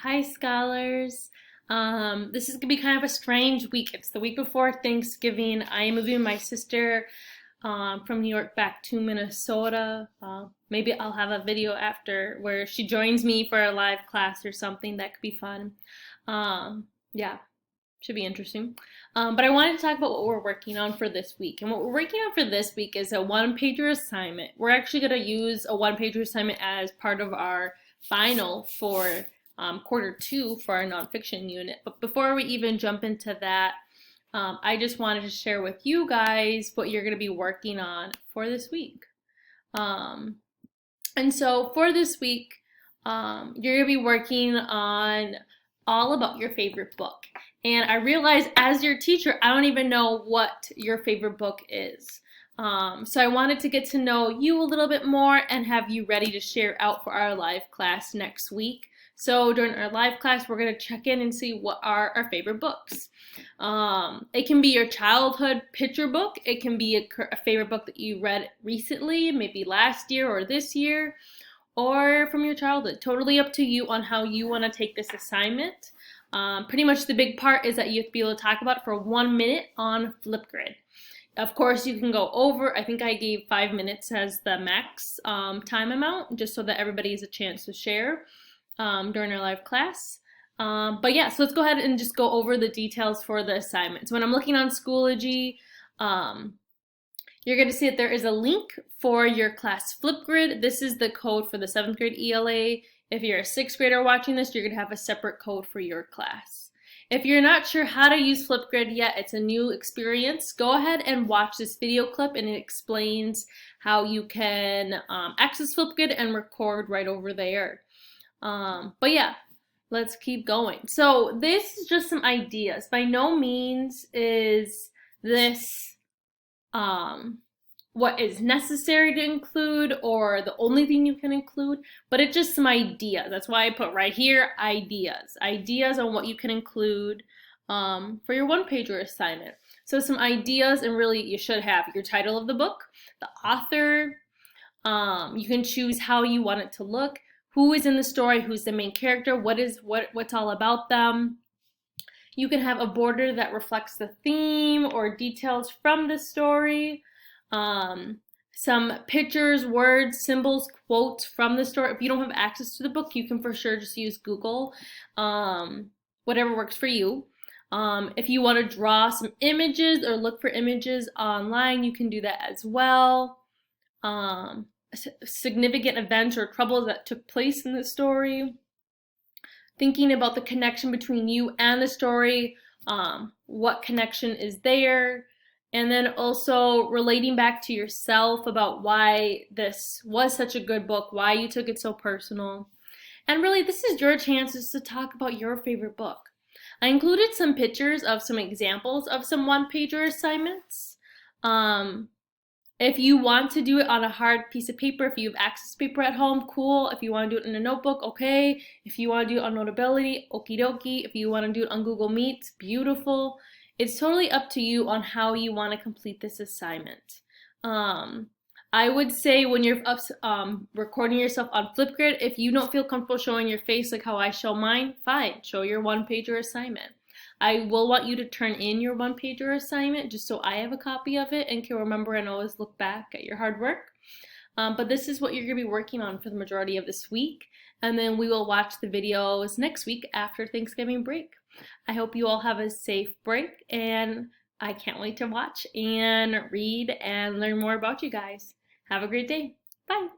Hi, scholars. This is gonna be kind of a strange week. It's the week before Thanksgiving. I am moving my sister from New York back to Minnesota. Maybe I'll have a video after where she joins me for a live class or something. That could be fun. Yeah, should be interesting. But I wanted to talk about what we're working on for this week. And what we're working on for this week is a one-pager assignment. We're actually going to use a one-pager assignment as part of our final for quarter two for our nonfiction unit. But before we even jump into that, I just wanted to share with you guys what you're going to be working on for this week. And so for this week, you're going to be working on all about your favorite book. And I realized as your teacher, I don't even know what your favorite book is. So I wanted to get to know you a little bit more and have you ready to share out for our live class next week. So during our live class, we're going to check in and see what are our favorite books. It can be your childhood picture book. It can be a favorite book that you read recently, maybe last year or this year, or from your childhood. Totally up to you on how you want to take this assignment. Pretty much the big part is that you have to be able to talk about it for 1 minute on Flipgrid. Of course, you can go over. I think I gave 5 minutes as the max time amount, just so that everybody has a chance to share during our live class. But yeah, so let's go ahead and just go over the details for the assignment. So when I'm looking on Schoology, you're going to see that there is a link for your class Flipgrid. This is the code for the 7th grade ELA. If you're a 6th grader watching this, you're going to have a separate code for your class. If you're not sure how to use Flipgrid yet, it's a new experience, go ahead and watch this video clip and it explains how you can access Flipgrid and record right over there. But yeah, let's keep going. So this is just some ideas. By no means is this what is necessary to include or the only thing you can include, but it's just some ideas. That's why I put right here, ideas. Ideas on what you can include for your one-pager assignment. So some ideas, and really you should have your title of the book, the author, you can choose how you want it to look, who is in the story, who's the main character, what's all about them. You can have a border that reflects the theme or details from the story. Some pictures, words, symbols, quotes from the story. If you don't have access to the book, you can for sure just use Google, whatever works for you. If you want to draw some images or look for images online, you can do that as well. Significant events or troubles that took place in the story. Thinking about the connection between you and the story, what connection is there, and then also relating back to yourself about why this was such a good book, why you took it so personal. And really, this is your chances to talk about your favorite book. I included some pictures of some examples of some one-pager assignments. If you want to do it on a hard piece of paper, if you have access to paper at home, cool. If you want to do it in a notebook, okay. If you want to do it on Notability, okie dokie. If you want to do it on Google Meet, beautiful. It's totally up to you on how you want to complete this assignment. I would say when you're recording yourself on Flipgrid, if you don't feel comfortable showing your face like how I show mine, fine, show your one-pager assignment. I will want you to turn in your one-pager assignment just so I have a copy of it and can remember and always look back at your hard work. But this is what you're going to be working on for the majority of this week, and then we will watch the videos next week after Thanksgiving break. I hope you all have a safe break, and I can't wait to watch and read and learn more about you guys. Have a great day. Bye.